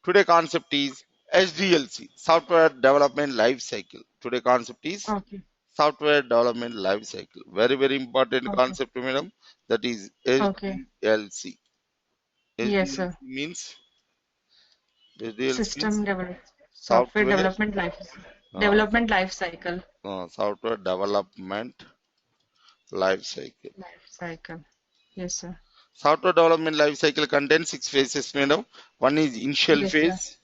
Today concept is SDLC, Software Development Life Cycle. Today concept is Okay. Software Development Life Cycle. Very, very important Okay. concept, madam. That is Okay. SDLC. Yes, SDLC sir. means SDLC means System develop software Software development life cycle. Software Development Life Cycle. Life cycle. Yes, sir. Software development life cycle contains six phases, madam. One is initial Yes, sir. phase.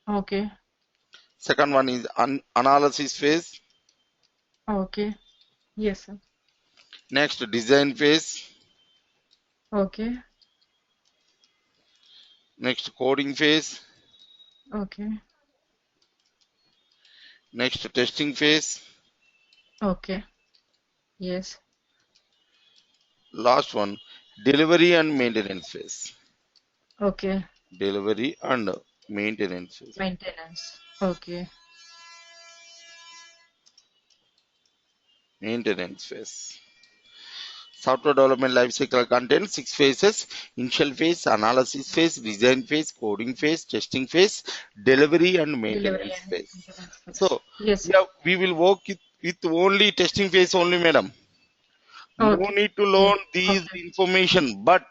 Okay. Second one is analysis phase. Okay. Yes, sir. Next, design phase. Okay. Next, coding phase. Okay. Next, testing phase. Okay. Yes. Last one, delivery and maintenance phase. Okay. Delivery and maintenance phase. Maintenance. Okay. Maintenance phase. Software development life cycle contains six phases: initial phase, analysis phase, design phase, coding phase, testing phase, delivery, and Delivery maintenance and phase. maintenance phase. So, Yes, sir. we will work with only testing phase only, madam. No Okay. need to learn these Okay. information, but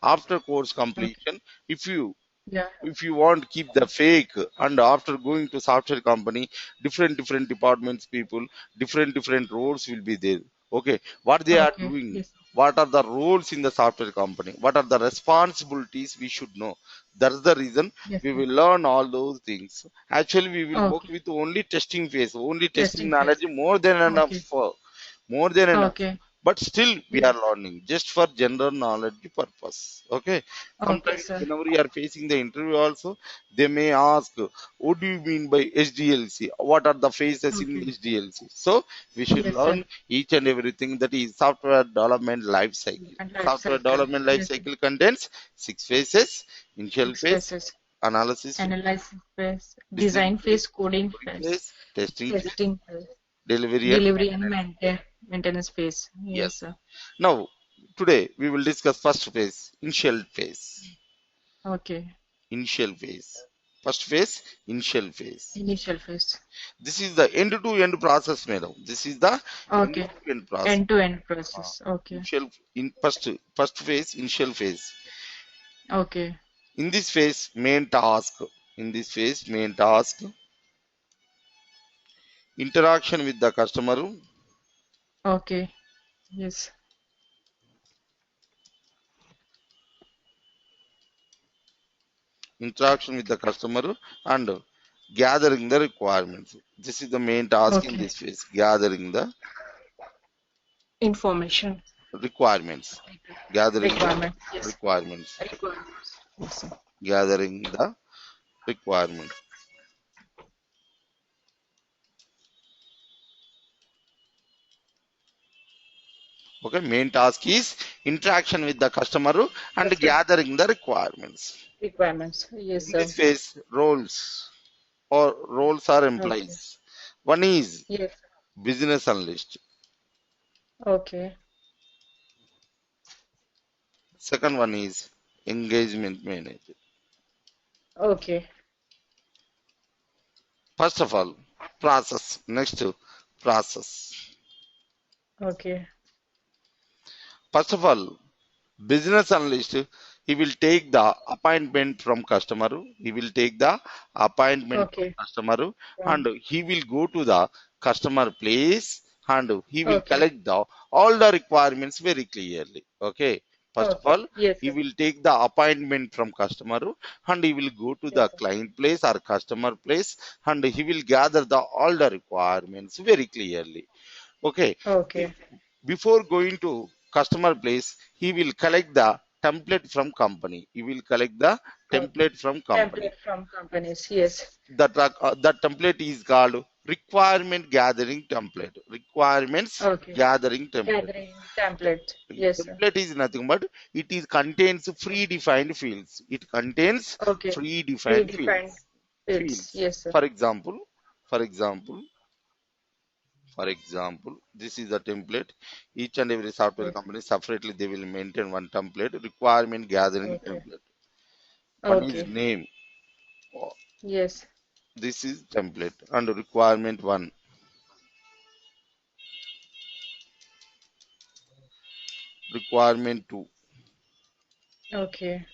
after course Okay. completion, if you Yeah. if you want keep the fake, and after going to software company, different departments people, different roles will be there. Okay, what they are Okay. doing, Yes. what are the roles in the software company, what are the responsibilities, we should know. That's the reason Yes, we sir. will learn all those things. Actually, we will work Okay. with only testing phase, only testing Testing knowledge, phase. more than enough, Okay. more than enough. Okay. But still we are Yes. learning just for general knowledge purpose. Okay, Okay, sometimes sir. whenever you are facing the interview also, they may ask, what do you mean by SDLC, what are the phases in Okay. SDLC? So we should Yes, learn sir. each and everything, that is software development life cycle. And life Software cycle. development life Yes, sir. cycle contains six phases: initial Six phase, phases. analysis phase, Analysis phase, design design phase, phase, coding coding phase, phase, testing phase, testing phase, delivery and delivery and maintenance phase. maintenance phase. Yes. Yes, sir. Now, today we will discuss first phase, initial phase. Okay. Initial phase. First phase, initial phase. Initial phase. This is the end-to-end process, madam. This is the Okay. end-to-end process. End-to-end Uh, process. Okay. Initial in first phase, initial phase. Okay. In this phase, main task. In this phase, main task: interaction with the customer, Okay. Yes. interaction with the customer, and gathering the requirements. This is the main task in Okay. this phase: gathering the Information. requirements, gathering the Requirement. Yes. requirements, Requirements. Yes, sir. gathering the requirements. Okay, main task is interaction with the customer and Custom gathering the requirements. requirements. Yes, In sir. this phase, roles are Okay. implies. One is Yes. business analyst. Okay. Second one is engagement manager. Okay. First of all, process. Next, process. Okay. First of all, business analyst, he will take the appointment from customer, he will take the appointment from Okay. customer, Um, and he will go to the customer place, and he will okay. collect the all the requirements very clearly. Okay, first of Okay. all, Yes, he sir. will take the appointment from customer, and he will go to the Yes, sir. client place or customer place, and he will gather the all the requirements very clearly. Okay, Okay. before going to customer place, he will collect the template from company, he will collect the Okay. template from company. Template from companies. Yes. That template is called requirement gathering template, requirements Okay. gathering template. Gathering template. Yes, sir. Template is nothing but it is contains predefined fields, it contains Okay. predefined fields. Predefined fields. Fields, Yes, sir. for example, for example For example, this is a template. Each and every software Yes. company separately they will maintain one template, requirement gathering Okay. template. One is Okay. name. Yes. This is template. And requirement 1, requirement 2. Okay.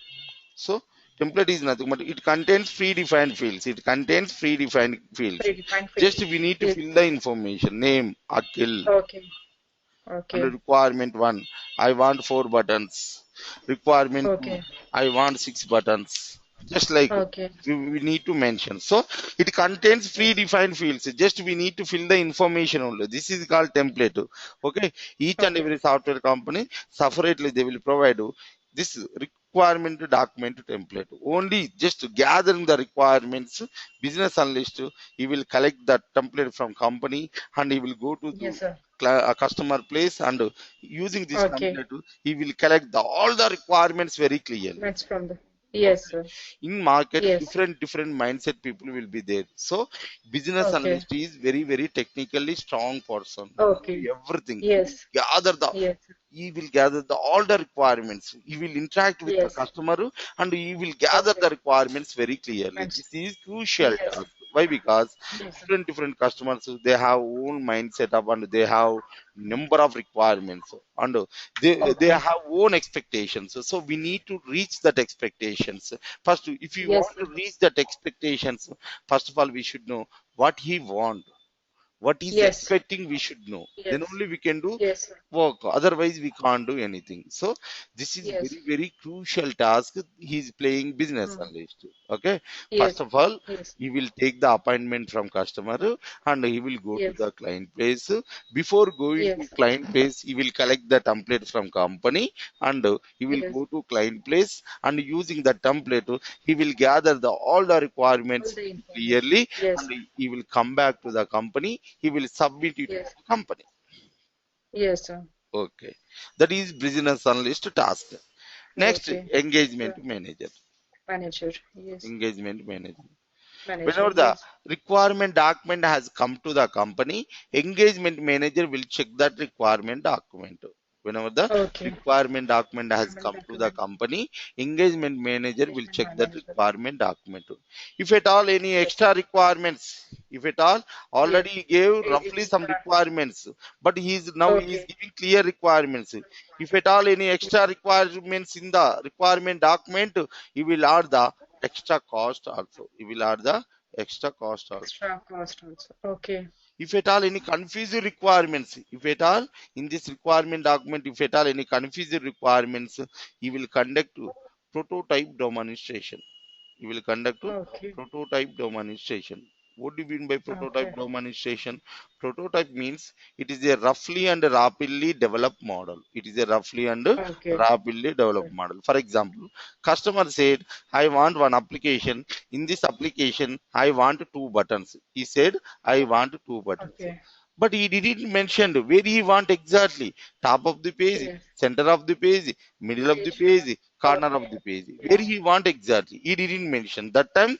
So template is nothing but it contains predefined fields. It contains predefined fields. Predefined Just fields. we need to Yes. fill the information. Name, Akhil. Okay. And Okay. requirement 1, I want 4 buttons. Requirement 2, Okay. I want 6 buttons. Just like Okay. we need to mention. So it contains Yes. predefined fields. Just we need to fill the information only. This is called template. Okay. Each and Okay. every software company separately they will provide you this requirement document template. Only just gathering the requirements, business analyst, he will collect the template from company and he will go to Yes, sir. a customer place and using this Okay. template he will collect all the requirements very clearly. That's from the. Yes, Okay. sir. In market Yes. different mindset people will be there. So business Okay. analyst is very technically strong person. He will Okay. do everything. He will Yes. gather the Yes. he will gather all the requirements. He will interact with the Yes. customer and he will gather Okay. the requirements very clearly. That's This is crucial yes. task. Why? Because Yes, sir. different customers they have own mindset up and they have number of requirements and they Okay. have own expectations. So we need to reach that expectations. First, if you Yes, want sir. to reach that expectations, first of all we should know what he want, what is Yes. expecting we should know, then Yes. only we can do Yes, sir. work, otherwise we can't do anything. So this is Yes. very crucial task. He's playing business Hmm. analyst. Okay, first Yes. of all Yes. he will take the appointment from customer and he will go to Yes. the client place. Before going to Yes. client place he will collect the template from company and he will Yes. go to client place and using the template he will gather all the All requirements the information. clearly and Yes. he will come back to the company, he will submit it to Yes. the company. Yes, sir. Okay, that is business analyst task. Next, Okay. engagement So, manager. manager. Yes. Engagement manager. Manager. Whenever the Yes. requirement document has come to the company, engagement manager will check that requirement document. Whenever the Okay. requirement document has Requirement come to the document. company, engagement manager will Engagement check that manager. requirement document. If at all any Yes. extra requirements, if at all Yes. already he gave roughly some Extra. requirements, but he is Okay. giving clear requirements. If at all any extra Yes. requirements in the requirement document, he will add the extra cost also. He will add the extra cost also. Extra cost also. Okay. If at all any confusing requirements, if at all in this requirement document, if at all any confusing requirements, he will conduct prototype demonstration. You will conduct a Okay. prototype demonstration. What do you mean by prototype Okay. demonstration? Prototype means it is a roughly and rapidly developed model. It is a roughly and Okay. rapidly developed Okay. model. For example, customer said, I want one application. In this application, I want 2 buttons. He said, I want 2 buttons. Okay. But he didn't mention where he want exactly. Top of the page, Yes. center of the page, middle of the Page. page, corner of Okay. the page. Where Yes. he want exactly. He didn't mention. That time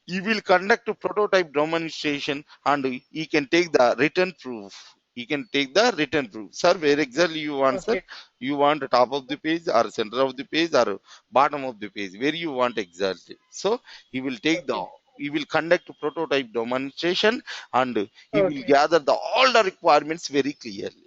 he will conduct a prototype demonstration and he can take the written proof. He can take the written proof. Sir, where exactly you want, sir? Okay. You want the top of the page or center of the page or bottom of the page? Where you want exactly? So he will take the Okay. he will conduct a prototype demonstration and he will Okay. gather all the requirements very clearly.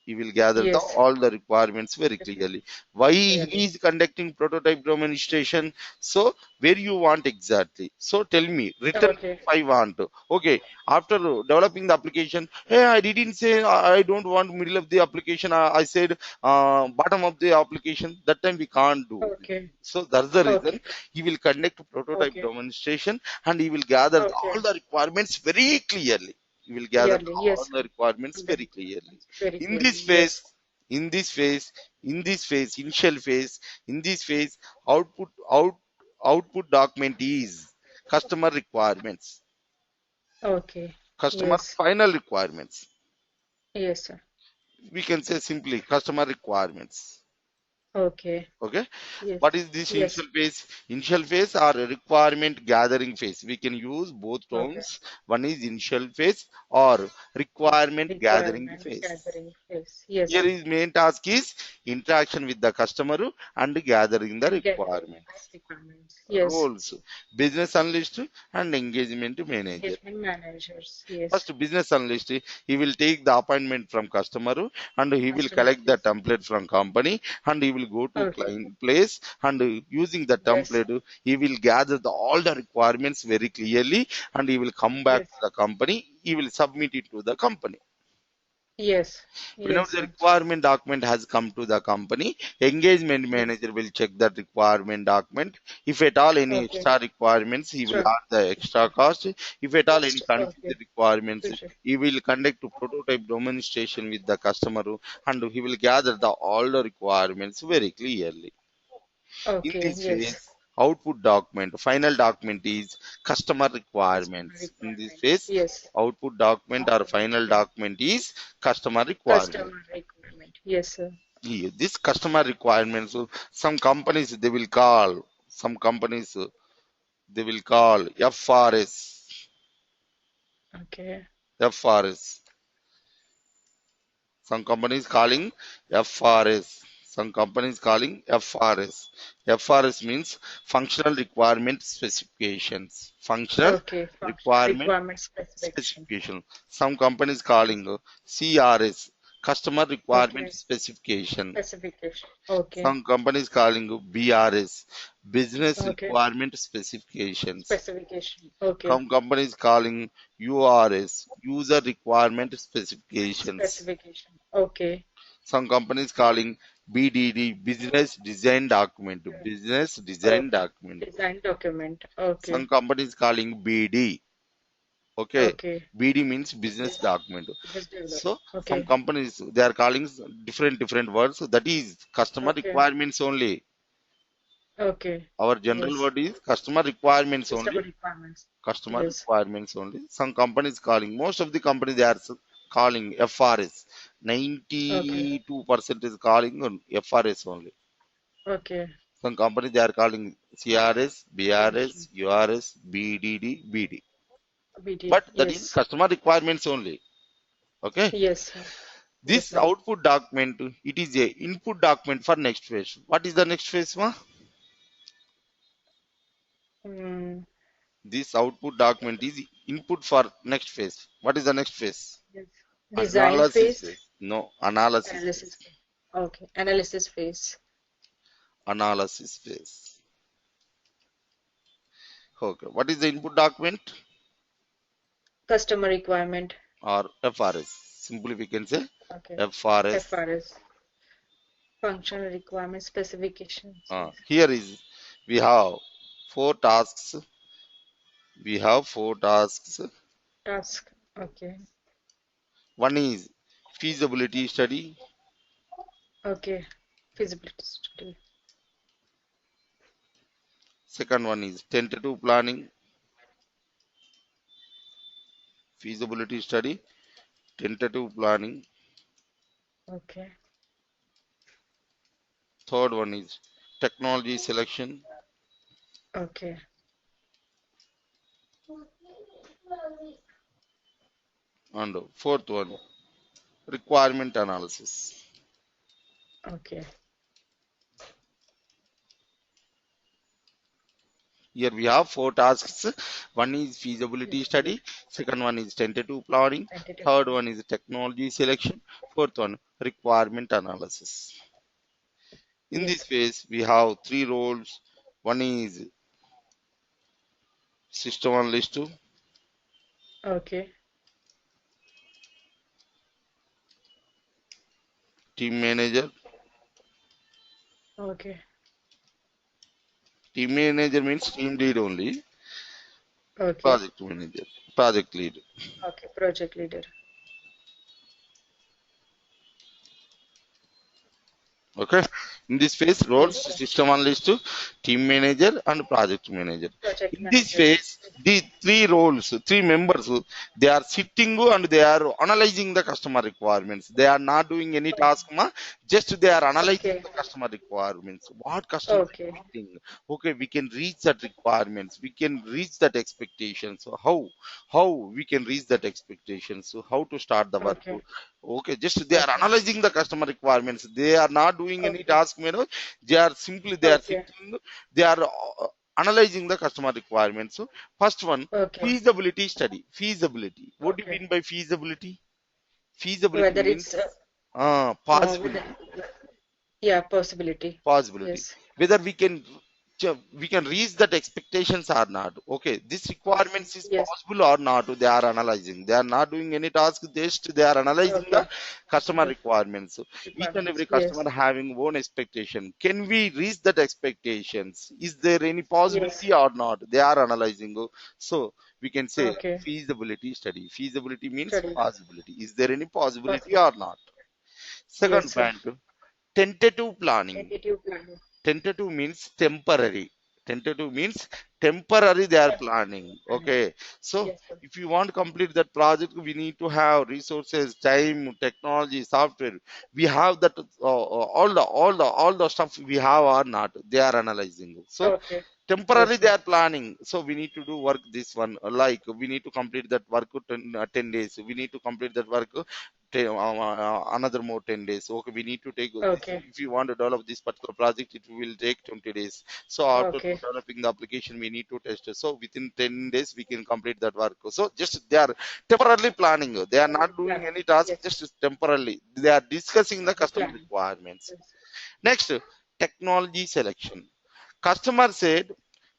He will gather Yes. all the requirements very Definitely. clearly. Why he Clearly. is conducting prototype demonstration? So where you want exactly, so tell me written Okay. proof I want. Okay, after developing the application, hey, I didn't say I don't want middle of the application. I said bottom of the application. That time we can't do it. Okay. So that's the reason Okay. he will conduct prototype Okay. demonstration and he will gather all Okay. the requirements very clearly. He will gather Clearly. all Yes. the requirements And very then clearly. very In this clearly. phase, Yes. in this phase, in this phase, initial phase, in this phase, output document is customer requirements, Okay. customer Yes. final requirements. Yes, sir. We can say simply customer requirements. Okay. Okay. Yes. What is this Yes. initial phase? Initial phase or a requirement gathering phase. We can use both Okay. terms. One is initial phase or requirement gathering Requirement phase. gathering phase. Yes. Here is main task is interaction with the customer and gathering the And gathering requirements. requirements. Yes. Roles, business analyst and engagement manager. Engagement managers. Yes. First, business analyst, he will take the appointment from customer and he will Customer. collect the Yes. template from company and he will go to Okay. client place and using the Yes. template, he will gather all the requirements very clearly and he will come back Yes. to the company. He will submit it to the company. Yes. Whenever Yes, the sir. requirement document has come to the company, engagement Yes. manager will check that requirement document. If at all any Okay. extra requirements, he will Sure. add the extra Sure. cost. If at all any Cost. confused Okay. requirements, Future. he will conduct a prototype demonstration with the customer and he will gather all the requirements very clearly. In Okay. this Yes. phase, output document, final document is customer Customer requirements. In this requirement. phase, Yes. output document or Output final document. document is customer requirement. Customer requirement. Yes, sir. This customer requirements, some companies they will call Okay. FRS. Some companies calling FRS. Some companies calling FRS. FRS means functional requirement specifications. Functional Okay. Functional requirement requirement specification. specification. Some companies calling CRS. Customer requirement Okay. specification. Specification. Okay. Some companies calling BRS, business Okay. requirement specifications. Specification. Okay. Some companies calling URS, user requirement specifications. Specification. Okay. Some companies calling BDD, business design document. Okay. Business design Okay. document. Design document. Okay. Some companies calling BD. Okay, Okay. BD means business Yes. document. Business develop. So some Okay. companies they are calling different words. That is customer Okay. requirements only. Okay. Our general Yes. word is customer requirements Customer only. requirements. Customer Yes. requirements only. Some companies calling, most of the companies they are calling FRS. Okay. 92% is calling on FRS only. Okay. Some companies they are calling CRS, BRS, Solution. URS, BDD, BD. BD. But that is Yes. customer requirements only. Okay. Yes. Yes, This sir. output document, it is a input document for next phase. What is the next phase, ma? Mm, This output document is input for next phase. What is the next phase? yes. Design Analysis phase, phase. No, analysis analysis phase. phase. Okay. Analysis phase. Analysis phase. Okay. What is the input document Customer requirement. or FRS? Simply we can say Okay. FRS. FRS. Functional requirement specifications. Yes. Here is we have four tasks. We have four tasks. Task. Okay. One is feasibility study. Okay. Feasibility study. Second one is tentative planning. Feasibility study, tentative planning. Okay. Third one is technology selection. Okay. And fourth one, requirement analysis. Okay. Here we have four tasks. One is feasibility Feasibility. study. Second one is tentative planning. Tentative Third plan. one is technology selection. Fourth one, requirement analysis. In this Yes. phase, we have three roles. One is system analyst, Okay. team manager. Okay. Team manager means team lead only. Okay. Project manager, project lead. Okay. Project leader. Okay. In this phase, roles Yes. system analyst, team manager, and project manager. Project In this manager. phase, the three roles, three members, they are sitting and they are analyzing the customer requirements. They are not doing any task, just they are analyzing Okay. the customer requirements. What customer Okay. is needing? Okay, we can reach that requirements. We can reach that expectations. So how we can reach that expectations? So how to start the work? Okay. Okay, just they are Okay. analyzing the customer requirements. They are not doing any Okay. task, they are simply they are Okay. sitting, they are analyzing the customer requirements. So first one, Okay. feasibility study. Feasibility. What do you Okay. mean by feasibility? Feasibility Whether means it's whether, possibility. yeah, possibility. Possibility Yes. whether we can reach that expectations or not. Okay, this Okay. requirements is Yes. possible or not, they are analyzing. They are not doing any task, just they are analyzing the Okay. customer Okay. requirements. So each and Requirements. every Yes. customer having own expectation. Can we reach that expectations? Is there any Yes. possibility or not, they are analyzing. So we can say Okay. feasibility study. Feasibility means Study. possibility. Is there any possibility or Possibility. not? Second Yes, sir. point, tentative planning. Tentative planning. Tentative means temporary. Tentative means temporary they are planning. Planning. Okay, so Yes, sir. if you want to complete that project, we need to have resources, time, technology, software. We have that, all the stuff we have or not, they are analyzing. So Okay. Yes, temporarily they sir. are planning. So we need to do work this one, like we need to complete that work 10 days. We need to complete that work another more 10 days. Okay, we need to take this. Okay. If you want to develop this particular project, it will take 20 days. So after Okay. developing the application, we need to test it. So within 10 days we can complete that work. So just they are temporarily planning. They are not doing Planning. any task, Yes. just temporarily they are discussing the customer Planning. requirements. Yes. Next, technology selection. Customer said,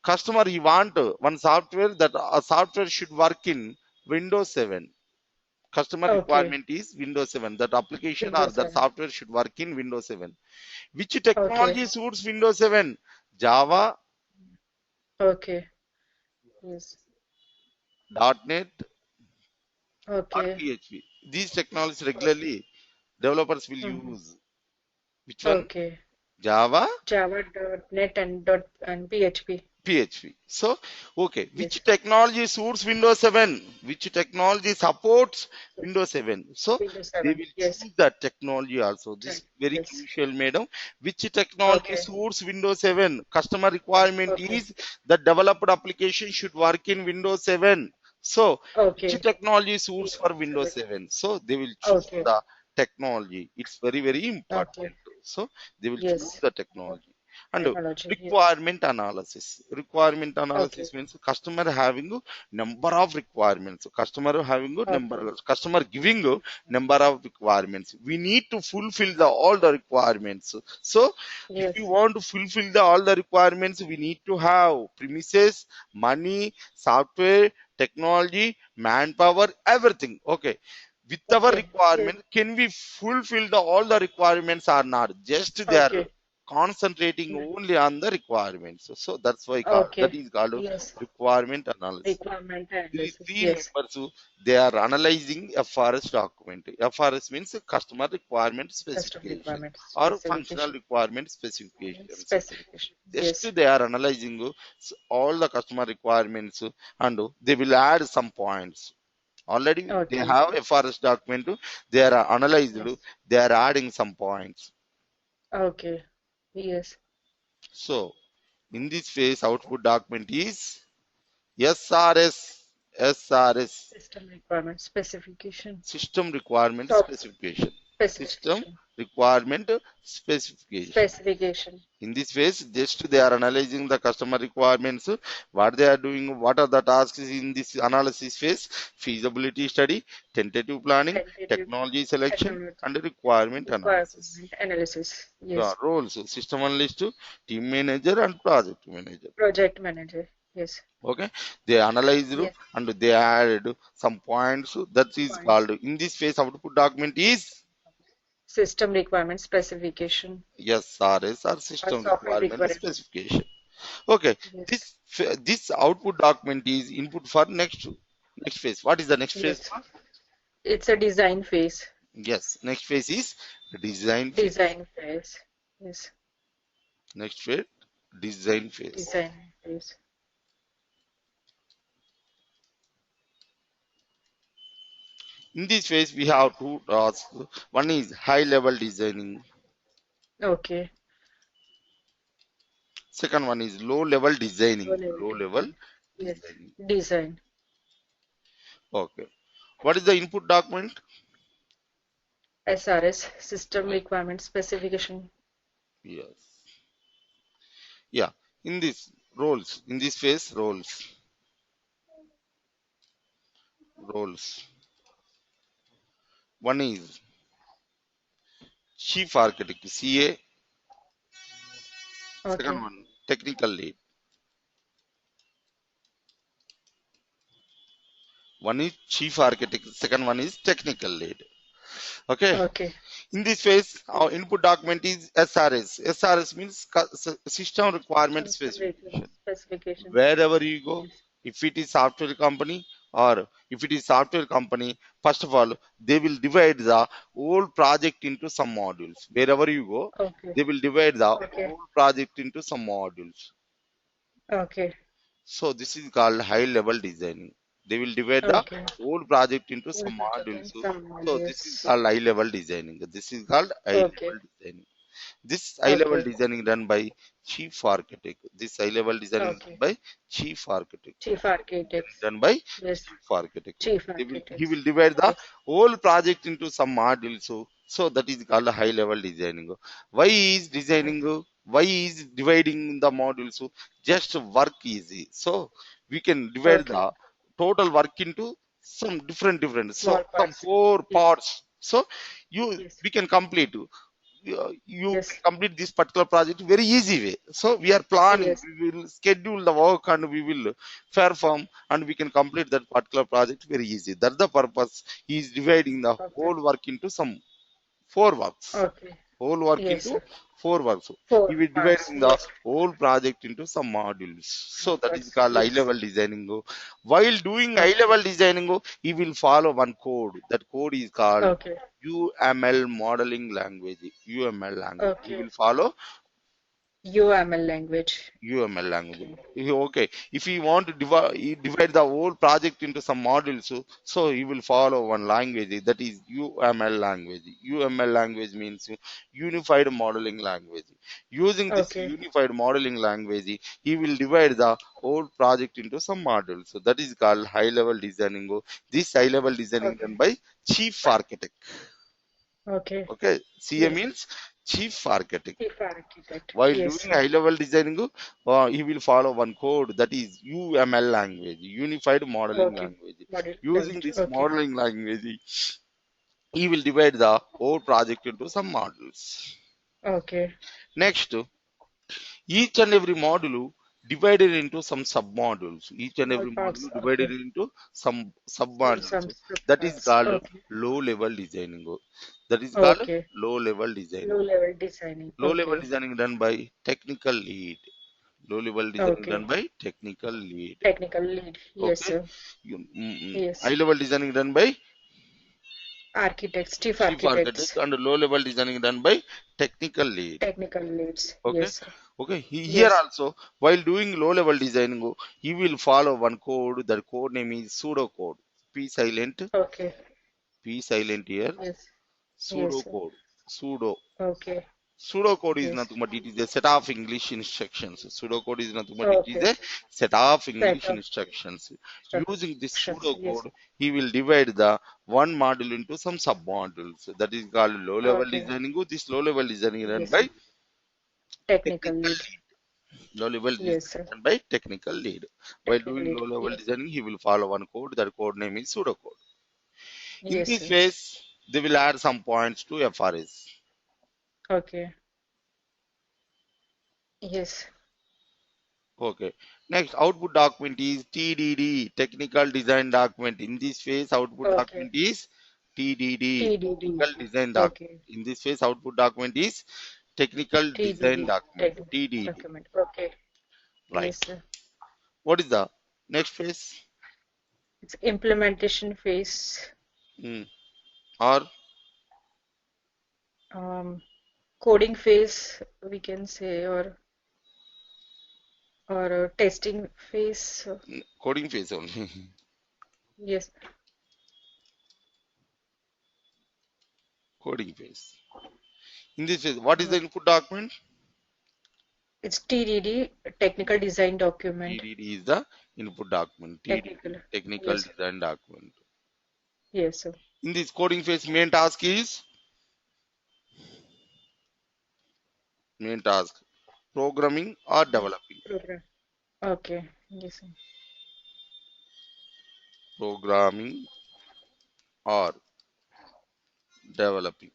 customer he want one software, that a software should work in Windows 7. Customer Okay. requirement is Windows 7, that application or Windows that 7. software should work in Windows 7. Which Okay. technology suits Windows 7? Java, Okay. Yes. .NET, or Okay. PHP. These technologies regularly developers will Mhm. use. Which one? Okay. Java, Java.net and PHP. PHP. So, okay, Yes. which technology suits Windows 7? Which technology supports Windows 7? So, Windows they 7. will Yes. choose that technology also. This very Yes. crucial, madam. Which technology Okay. suits Windows 7? Customer requirement Okay. is the developed application should work in Windows 7. So, which Okay. technology suits for Windows Windows 7. 7? So, they will choose Okay. the technology. It's very, very Okay. important. So, they will choose Yes. the technology. And Technology. Yes. requirement analysis. Requirement analysis Okay. means customer having a number of requirements. Customer having a number, Okay. customer giving a number of requirements. We need to fulfill all the requirements. So if you Yes. want to fulfill all the requirements, we need to have premises, money, software, technology, manpower, everything. Okay, with our Okay. Yes. requirement, can we fulfill all the requirements or not? Just they are Okay. concentrating Mm. only on the requirements. So that's why that Okay. is called Yes. requirement analysis. Requirement Three, analysis. three Yes. members they are analyzing FRS document. FRS means customer requirement Custom specification requirements or functional specification. requirement specifications. Specification. Just Yes. they are analyzing all the customer requirements, and they will add some points. Already they Okay. have FRS document, they are analyzed, Yes. they are adding some points. Okay. Yes. So in this phase, output document is SRS. SRS, System requirement specification. system requirement Top specification. System specification. requirement specification. Specification. In this phase, just they are analyzing the customer requirements, what they are doing, what are the tasks in this analysis phase: feasibility study, tentative planning, Tentative technology selection, technology. and requirement analysis. Requirement analysis. The Yes. roles: system analyst, team manager, and project manager. Project manager. Yes. Okay, they analyzed Yes. and they added some points. That is Points. called, in this phase, output document is System requirement specification. SRS, or Or system software requirement requirement. specification. Okay, Yes. this output document is input for next phase. What is the next phase? Yes. It's a design phase. Yes, next phase is design phase. Design phase. Yes. Next phase, design phase. Design phase. In this phase, we have two tasks. One is high level designing. Okay. Second one is low level Low designing. level Low level design. Yes. designing. Design. Okay. What is the input document? SRS, System Requirement Specification. Yes. Yeah. In this roles, in this phase, roles. One is chief architect, CA. Second Okay. one, technical lead. One is chief architect. Second one is technical lead. Okay. Okay. In this phase, our input document is SRS. SRS means system requirement System specification. Requirement Specification. Wherever you go, Yes. if it is software company or if it is software company, first of all, they will divide the whole project into some modules. Wherever you go, Okay. they will divide the Okay. whole project into some modules. Okay. So this is called high level designing. They will divide the Okay. whole project into Full some project modules. and some So this is modules. called high level designing. This is called high Okay. level designing. This high level Okay. designing done by chief architect. This high level designing done Okay. by chief architect. Chief High level designing architects. done by Yes. chief architect. Chief He will architects. divide the Yes. whole project into some modules. So that is called high level designing. Why is designing? Why is dividing the modules? Just work easy. So we can divide Okay. the total work into some different. So Small some parts. four Yes. parts. So you Yes. we can complete you can Yes. complete this particular project very easy way. So we are planning, Yes. we will schedule the work and we will perform and we can complete that particular project very easy. That's the purpose. He is dividing the Okay. whole work into some four works. Okay. Whole work Yes, into sir. four works. He Four will parts. dividing the Yes. whole project into some modules. So Small that is parts. called high Yes. level designing. While doing high Okay. level designing, he will follow one code. That code is called Okay. UML modeling language. UML language. He Okay. will follow UML language. UML language. Okay. Okay, if he want to divide the whole project into some modules, so he will follow one language that is UML language. UML language means Unified Modeling Language. Using this Okay. Unified Modeling Language, he will divide the whole project into some modules. So that is called high level designing. This high level designing done Okay. by chief architect. Okay. Okay, CA Yes. means chief architect. Chief architect. While Yes, doing sir. high level designing, he will follow one code that is UML language, Unified Modeling Okay. Language. Model Using language. this Okay. modeling language, he will divide the whole project into some modules. Okay. Next, each and every module divided into some submodules. Each and Small every parts. module divided Okay. into some In submodules. some That is subparts. called Okay. low level designing. That is called Okay. low level designing. Low level designing. Low level Okay. designing done by technical lead. Low level designing done Okay. by technical lead. Technical lead. Yes, Okay. sir. High Yes. level designing done by Architects. Chief chief architect architects. and low level designing done by technical lead. Technical leads. Okay. Yes, sir. Okay. Here Yes. also, while doing low level designing, he will follow one code. That code name is pseudocode. P silent. Okay. P silent here. Yes. Yes, sir. Pseudocode. Pseudo. Okay. Pseudocode is Yes. nothing but it is a set of English instructions. Pseudocode is nothing but it is Okay. a set of Set English of instructions. Using this instructions. Yes. pseudocode, he will divide the one module into some submodules. That is called low level Okay. designing. This low level designing run Yes. by Technical technical lead. lead. Low level Yes, designing sir. run by technical lead. While Technical doing lead. low level Yes. designing, he will follow one code. That code name is pseudocode. In Yes, this sir. phase, they will add some points to FRS. Okay. Yes. Okay. Next, output document is TDD, technical design document. In this phase, output Okay. document is TDD, TDD. technical design document. Okay. In this phase, output document is technical design TDD. document, Technical TDD. document. Okay. Right. Yes, sir. What is the next phase? It's implementation phase. Hmm. Or Um, coding phase, we can say, or testing phase. Coding phase only. Yes, Coding phase. In this phase, what is the okay. input document? It's TDD, technical design document. TDD is the input document. TDD, Technical. technical Yes, design document. yes, sir. In this coding phase, main task programming or developing. Program. Okay, yes, sir. Programming or developing.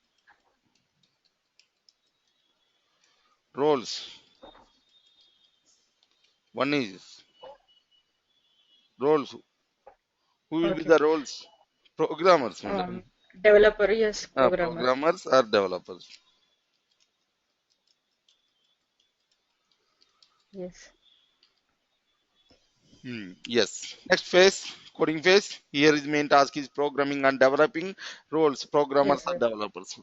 Roles. One is roles. Who will be Okay. the roles? Programmers, madam. Um, Developer, yes, programmer. Programmers or developers. Yes, Yes. Next phase, coding phase. Here is main task is programming and developing roles, programmers yes, or sir. developers.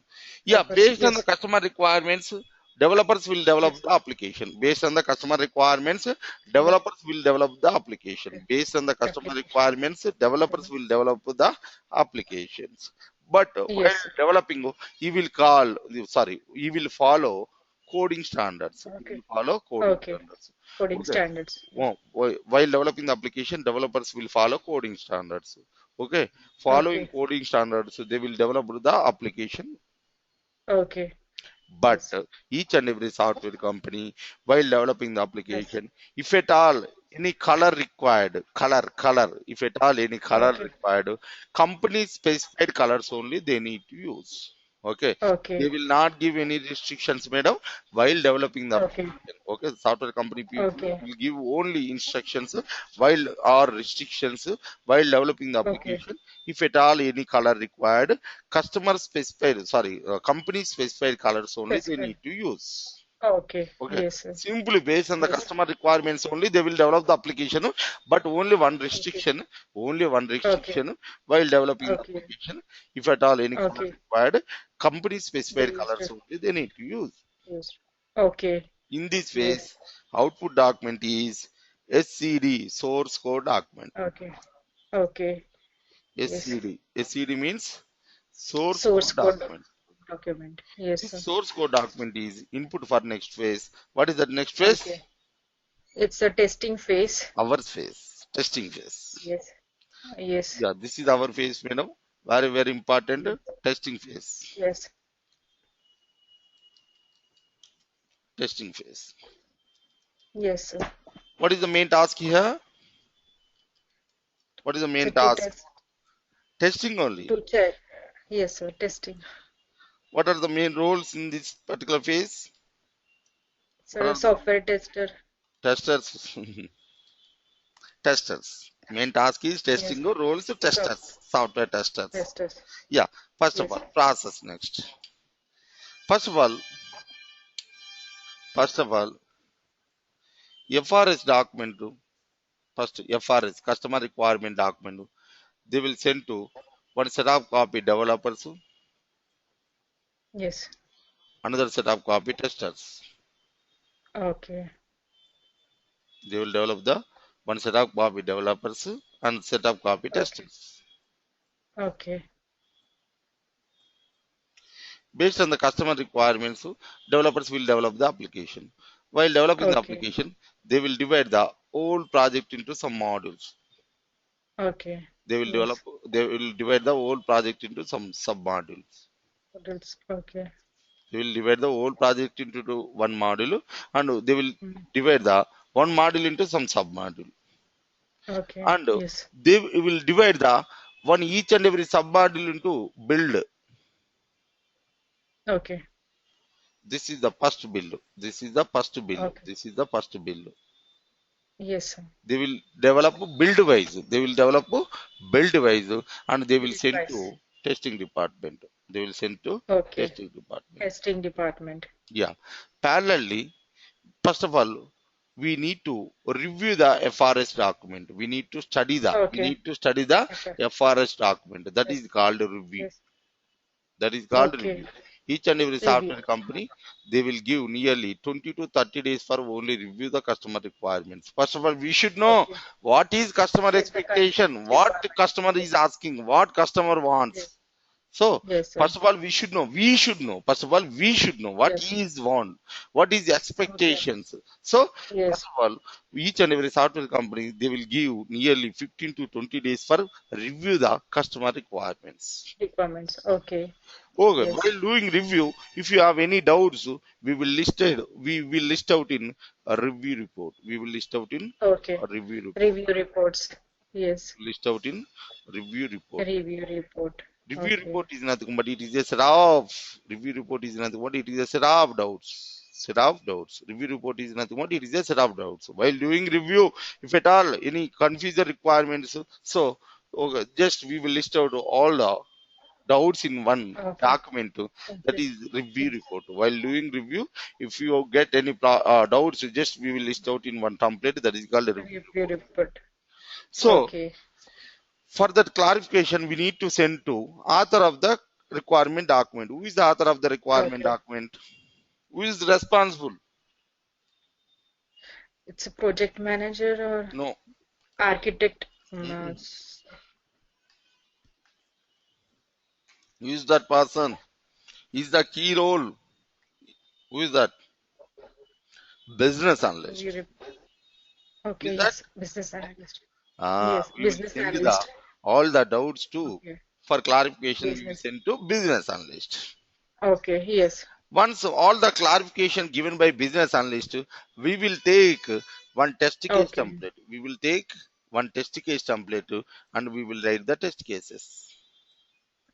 Yeah, Developers, based on the yes, customer requirements, developers will develop yes. the application. Based on the customer requirements, The developers will develop the application. Based on the customer application. requirements, developers will develop the applications. But while Yes, developing, he will follow coding standards. He okay, will follow coding okay. standards. Coding Okay. standards. While developing the application, developers will follow coding standards. Okay, following Okay, coding standards, they will develop the application. okay. But Yes, each and every software company, while developing the yes. application, if at all any color required, if at all any color Okay, required, company specified colors only they need to use. Okay, they okay, will not give any restrictions, madam, while developing the okay, application. Okay, software company people okay, will give only instructions while or restrictions while developing the okay. application. If at all any color required, company specified colors only they Specified. need to use. Okay, Okay, yes, sir. simply based on the Yes. customer requirements only they will develop the application, but Okay, only one okay, restriction while developing the okay, application. If at all any color okay. required, company They specified used colors to only they need to use. use. Okay, In this yes. phase, output document is SCD, source code document. Okay, okay, yes. SCD means source Source code code document. document. Yes, This sir. source code document is input for next phase. What is that next phase? Okay. It's a testing phase. Our phase, testing phase. Yes, yes, Yeah, this is our phase, madam. Very, very important yes, testing phase. yes, Testing phase. yes, sir. What is the main task here? What is the main To task? test, Testing only. to check. Yes, sir. Testing. What are the main roles in this particular phase? What So are the software tester. testers? Testers. Main task is Yes, testing roles of soft testers, software testers. testers. Yeah, first of Yes, all, process next. First of all, first of all, FRS document, first FRS, customer requirement document, they will send to one set of copy developers, yes. another set of copy testers. Okay, They will develop the one set of copy developers and set of copy okay, testers. okay, Based on the customer requirements, developers will develop the application. While developing the okay, application, they will divide the whole project into some modules. okay. They will develop, Yes. they will divide the whole project into some sub modules. Models. Okay. They will divide the whole project into one module, and they will Mm. divide the one module into some sub module, Okay. and Yes. they will divide the one each and every sub module into build. Okay. This is the first build. This is the first build. Okay. This is the first build. Yes, sir. They will develop build wise. They will develop build wise, and they will Build send price. to testing department. They will send to Okay. testing department. Testing department. Yeah. Parallelly, first of all, we need to review the FRS document. We need to study Okay. the Okay. FRS document. That Yes. is called review. Yes. That is called Okay. review. Each and every Review. software company, they will give nearly 20 to 30 days for only review the customer requirements. First of all, we should know Okay. what is customer Yes, the expectation, what requirement. customer is asking, what customer Yes. wants. So Yes, sir. first of all, we should know. First of all, we should know what Yes. is want, what is the Okay. expectations. So first Yes. of all, each and every software company, they will give nearly 15 to 20 days for review the customer requirements. Requirements. Okay. Okay, Yes. while doing review, if you have any doubts, we will list out in a review report. We will list out in Okay. a review report. Review reports. Yes. List out in review report. Review report. Review Okay. report is nothing but it is a set of review report is nothing but it is a set of doubts. Set of doubts. Review report is nothing but it is a set of doubts. While doing review, if at all any confusion requirements, so okay, just we will list out all the doubts in one Okay. document, that Okay. is review Yes. report. While doing review, if you get any doubts, just we will list out in one template, that is called a review Review report. report. So Okay. for that clarification, we need to send to author of the requirement document. Who is the author of the requirement Okay. document? Who is responsible? It's a project manager or No. architect. Mm-mm. Who is that person? Is the key role? Who is that? Business Review analyst. report. Who is Okay. that? Yes. Business analyst. Yes. We will Business send the analyst. all the doubts to, Okay. for clarification. We will Business. send to business analyst. Okay. Yes. Once all the clarification given by business analyst, we will take one test case Okay. template. We will take one test case template and we will write the test cases.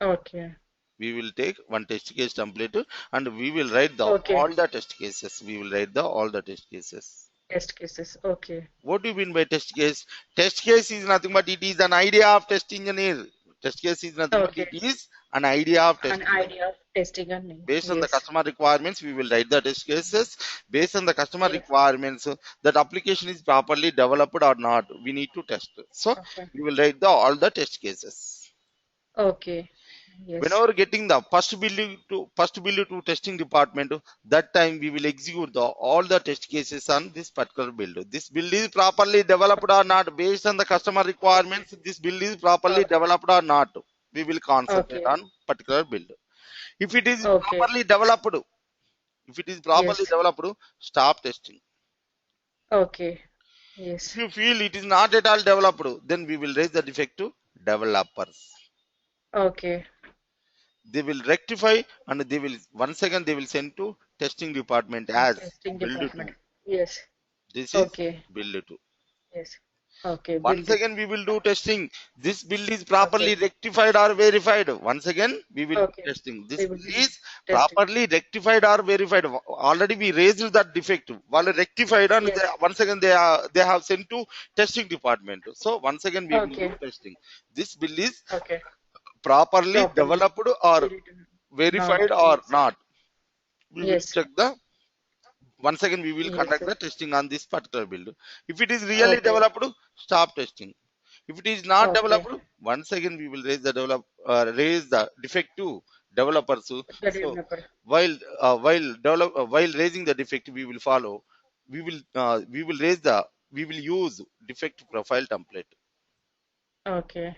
Okay. We will take one test case template and we will write the Okay. all the test cases. We will write the all the test cases. Test cases. Okay. What do you mean by test case? Test case is nothing but it is an idea of test engineer. Test case is nothing but it Okay. is an idea of test An engineer. idea of testing a name. Based on the Yes. customer requirements, we will write the test cases. Based on the customer Yes. requirements, that application is properly developed or not, we need to test. So Okay. we will write the all the test cases. Okay. Yes. Whenever getting the first build to testing department, that time we will execute the all the test cases on this particular build. This build is properly developed or not, based on the customer requirements. This build is properly Okay. developed or not, we will concentrate Okay. on particular build. If it is Okay. properly developed, if it is properly Yes. developed, stop testing. Okay. If Yes. you feel it is not at all developed, then we will raise the defect to developers. Okay. They will rectify and they will once again they will send to testing department as Testing build department. 2. Yes. This is Okay. build 2. Yes. Okay. Once Build it. again we will do testing. This build is properly Okay. rectified or verified. Once again we will do Okay. testing. This We will build do is testing. properly rectified or verified. Already we raised that defect. While rectified and Yes. once again they have sent to testing department. So once again we will do Okay. testing. This build is Okay. properly Properly. developed or Build it. verified Not. or Yes. not. We will Yes. check the once again we will Yes. conduct Sir. the testing on this particular build. If it is really Okay. developed, stop testing. If it is not Okay. developed, once again we will raise the defect to developers. The So developer. while raising the defect, we will follow. We will raise the we will use defect profile template. Okay.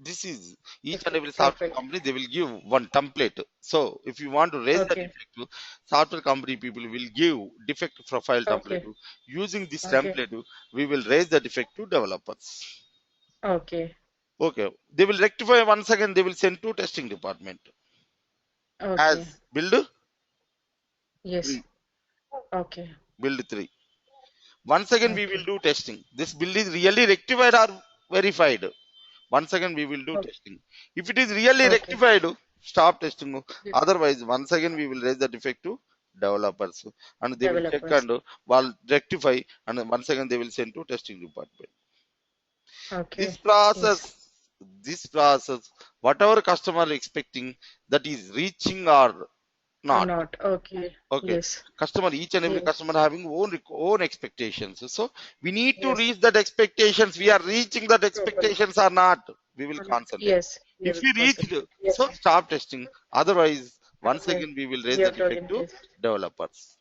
This is each and Effect every software profile. company, they will give one template. So if you want to raise the Okay. defect, software company people will give defect profile template. Okay. Using this Okay. template, we will raise the defect to developers. Okay. Okay, they will rectify once again. They will send to testing department as Okay. build Yes. 3. Okay. Build 3. Once again we will Okay. do testing. This build is really rectified or verified. Once again we will do Okay. testing. If it is really Okay. rectified, stop testing. Yes. Otherwise, once again we will raise the defect to developers and they will check Developers. and will rectify and once again they will send to testing department. This Okay. Yes. process, this process, whatever customer expecting, that is reaching or Or not. not. Okay. Okay, Yes. customer, each and every Yes. customer having own expectations. So we need to Yes. reach that expectations. We are reaching that Properly. expectations or not. We will Or not. concentrate. Yes. We If will we reach, concentrate. Yes. so stop testing. Otherwise, Once Okay. again, we will raise You the have to defect again to test. developers.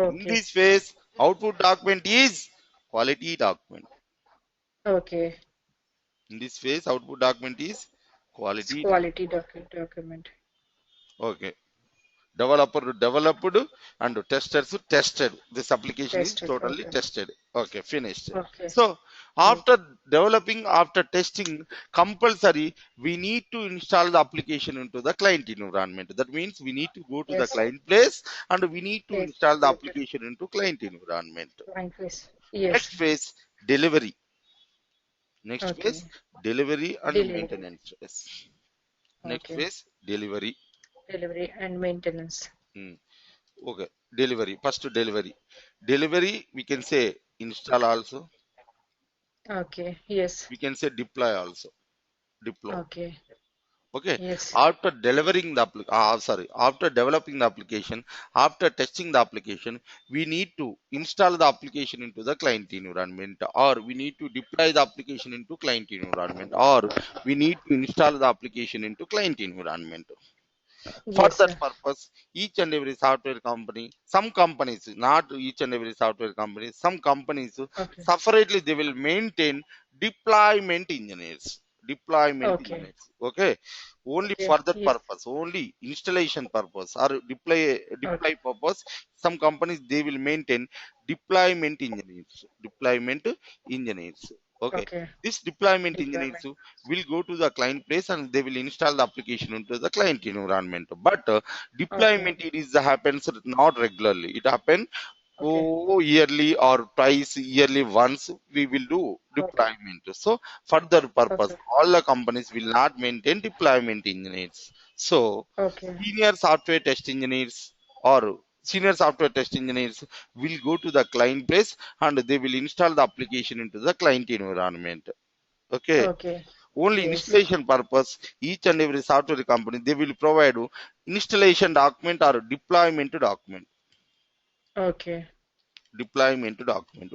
In Okay. this phase, output document is quality document. Okay. In this phase, output document is It's quality document. quality document. Okay. Developer developed and testers tested. This application is Tested. totally Okay. tested. Okay, finished. Okay. So Great. after developing, after testing, compulsory we need to install the application into the client environment. That means we need to go to the Yes. client place and we need to Yes. install the You have to application into client environment. line face. Next Yes. phase, delivery. Next phase, Okay. delivery and Delivery. maintenance phase. Next Okay. phase, delivery. Delivery and maintenance. Hmm. Okay, delivery. First delivery. Delivery, we can say install also. Okay. Yes. We can say deploy also. Deploy. Okay. Okay. Yes. After delivering the after developing the application, after testing the application, we need to install the application into the client environment, or we need to deploy the application into client environment, or we need to install the application into client environment. For Yes, that sir. purpose, each and every software company, some companies, not each and every software company, some companies Okay. separately they will maintain deployment engineers. Deployment Okay. engineers. Okay. Only Okay. for that Yes. purpose, only installation purpose or deploy Okay. purpose, some companies they will maintain deployment engineers. Deployment engineers. Okay. Okay. This deployment engineers Deployment. will go to the client place and they will install the application into the client environment. But Okay. deployment it is happens not regularly. It happens Okay. yearly or twice yearly once we will do Okay. deployment. So further purpose, Okay. all the companies will not maintain deployment engineers. So Okay. senior software test engineers or senior software test engineers will go to the client place and they will install the application into the client environment. Okay, Okay. only Yes. installation purpose, each and every software company they will provide you installation document or deployment document. Okay. Deployment document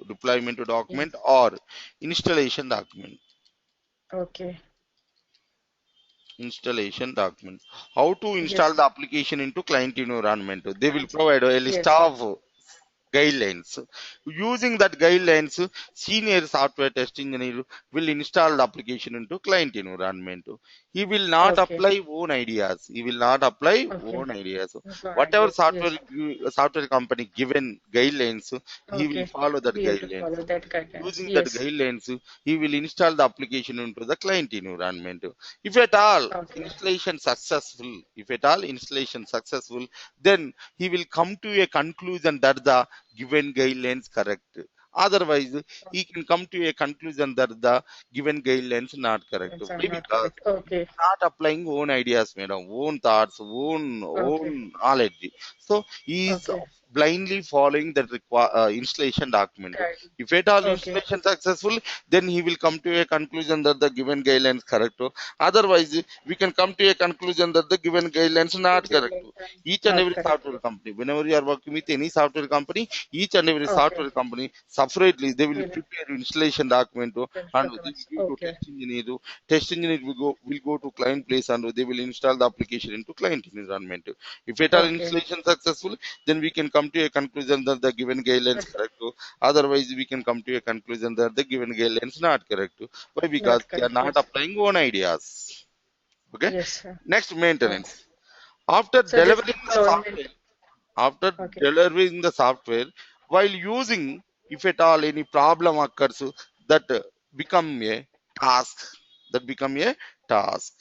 Yes. or installation document. Okay. Installation document. How to install Yes. the application into client environment? They will provide a list Yes. of guidelines. Using that guidelines, senior software test engineer will install the application into client environment. He will not Okay. apply own ideas. He will not apply Okay. own ideas. Fine. Whatever Yes. software Yes. software company given guidelines, he will Okay. follow that We have to guidelines. follow that guidelines. Using that Yes. guidelines, he will install the application into the client environment. If at all Okay. installation successful, then he will come to a conclusion that the given guidelines correct. Otherwise, he can come to a conclusion that the given guidelines not correct. Guidelines are Why? not Because correct. he Okay. is not applying own ideas, madam, own thoughts, Okay. own knowledge. So he is Okay. blindly following the installation document. Guide. If at all Okay. installation successful, then he will come to a conclusion that the given guidelines correct. Otherwise, we can come to a conclusion that the given guidelines not correct. Guidelines are Each and not every correct. software company, whenever you are working with any software company, each and every Okay. software company separately they will Really. prepare installation document and they Documents. will give to Okay. test engineer. Test engineer will go to client place and they will install the application into client environment. If at all Okay. installation successful, then we can come to a conclusion that the given guidelines correct. Otherwise, we can come to a conclusion that the given guidelines not correct. Why? Because Not they are correct. not Yes. applying own ideas. Okay. Yes, sir. Next, Okay. maintenance. After So this delivering the deployment. software, after Okay. delivering the software, while using, if at all any problem occurs, that become a task. That become a task.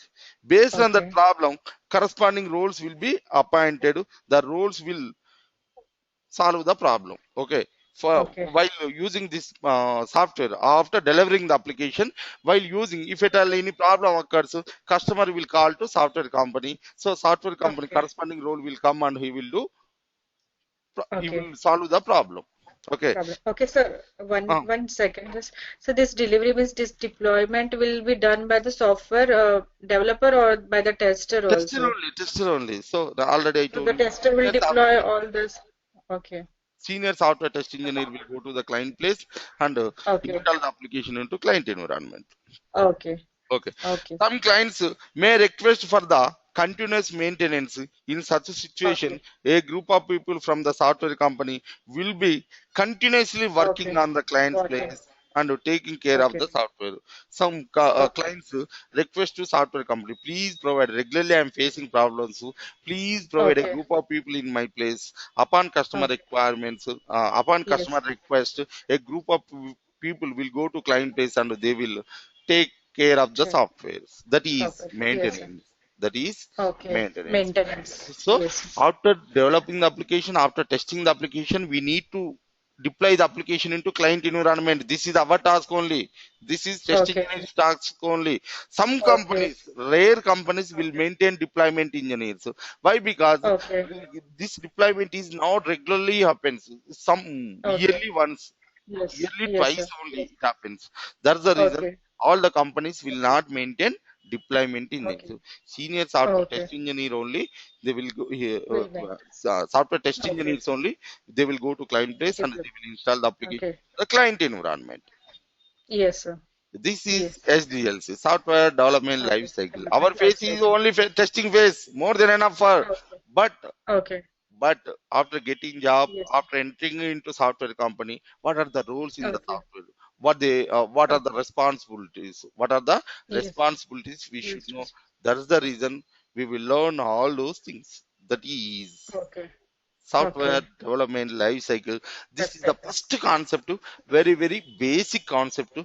Based on that Okay. problem, corresponding roles will be appointed. The roles will solve the problem. Okay. For Okay. while using this software, after delivering the application, while using, if at all any problem occurs, customer will call to software company. So software company Okay. corresponding role will come and he Okay. will solve the problem. Okay. Problem. Okay, sir. One uh, one second. Just so this delivery means this deployment will be done by the software developer or by the tester also. tester only. So already I So told the you, tester will deploy all this. Okay. senior software test engineer will go to the client place and Okay. install the application into client environment. Okay. Okay. Okay. Some clients may request for the continuous maintenance. In such a situation, Okay. a group of people from the software company will be continuously working Okay. on the client's Got it. place and taking care of Okay. the software. Some Okay. clients request to software company, please provide regularly. I'm facing problems. Please provide a Okay. group of people in my place. Upon customer Okay. requirements, upon customer Yes. request, a group of people will go to client place and they will take care of the Sure. software. That is Software. Yes, sir. maintenance. That is Okay. maintenance. Maintenance. So Yes. after developing the application, after testing the application, we need to deploy the application into client environment. This is our task only. This is testing Okay. engineer's task only. Some Okay. companies, rare companies, will maintain deployment engineers. Why? Because Okay. this deployment is not regularly happens. Some Okay. yearly once, Yes. yearly Yes, twice sir. only it happens. That's the reason Okay. all the companies will Okay. not maintain deployment engineers. Okay. So senior software Okay. test engineer only they will go here. Will make. Software test Okay. engineers only they will go to client place and Deploy. they will install the application Okay. in the client environment. Yes, sir. This is Yes. SDLC, software development life Okay. cycle. Our Development life phase is cycle. only testing phase, more than enough for. Okay. But Okay. but after getting job, Yes. after entering into software company, what are the roles in the Okay. software? What are the Okay. responsibilities? What are the Yes. responsibilities we should Yes. know? Yes. That is the reason we will learn all those things. That is Okay. software Okay. development life cycle. This Life is the cycle. first concept, very basic concept,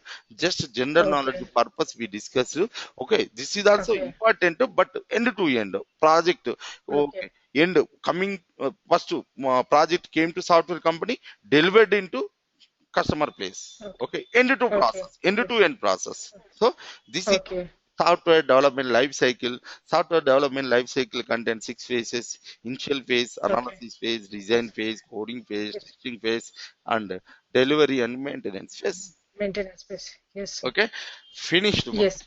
just general knowledge Okay. purpose we discussed. Okay, this is also Okay. important, but end to end project. Okay. Okay, end coming first project came to software company, delivered into customer place. Okay. Okay, end to Okay. process, end Yes. to end process. So this is Okay. software development life cycle. Software development life cycle contains six phases: initial phase, Okay. analysis phase, design phase, coding phase, Yes. testing phase, and delivery and maintenance phase. Maintenance space. Yes, sir. Okay, finished one. Yes.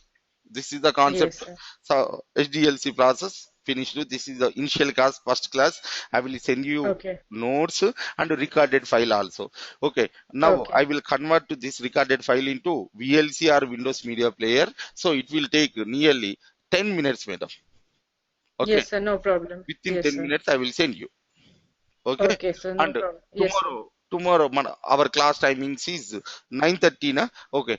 This is the Yes, concept. sir. So HDLC process finished. This is the initial class, first class. I will send you Okay. notes and recorded file also. Okay. Now I Okay. will convert to this recorded file into VLC or Windows Media Player. So it will take nearly 10 minutes, madam. Okay. Yes, sir. No problem. Within Yes, 10 sir. minutes, I will send you. Okay. Okay, sir. No And problem. Yes, sir. tomorrow our class timings is 9:30 na. Okay.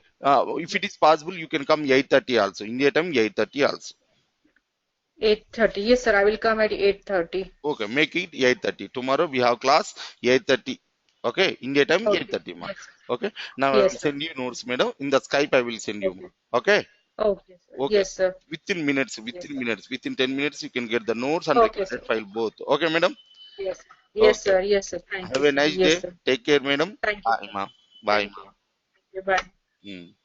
If it is possible, you can come 8:30 also. India time 8:30 also. 8:30. Yes, sir. I will come at 8:30. Okay, make it 8:30. Tomorrow we have class 8:30. Okay, India time Okay. 8:30 ma. Yes, sir. Okay. Now I will Yes, sir. send you notes, madam. In the Skype I will send you ma. Okay. Okay. Okay, sir. Okay. Yes, sir. Within minutes, Yes, within sir. minutes, within 10 minutes you can get the notes and Okay, sir. recorded file both. Okay, madam. Yes. Yes, Okay. sir. Yes, sir. Thank you, Have a sir. nice Yes, day. sir. Take care, madam. Thank you, Bye, sir. ma. Bye, Thank ma. you. Thank you. Bye. Hmm.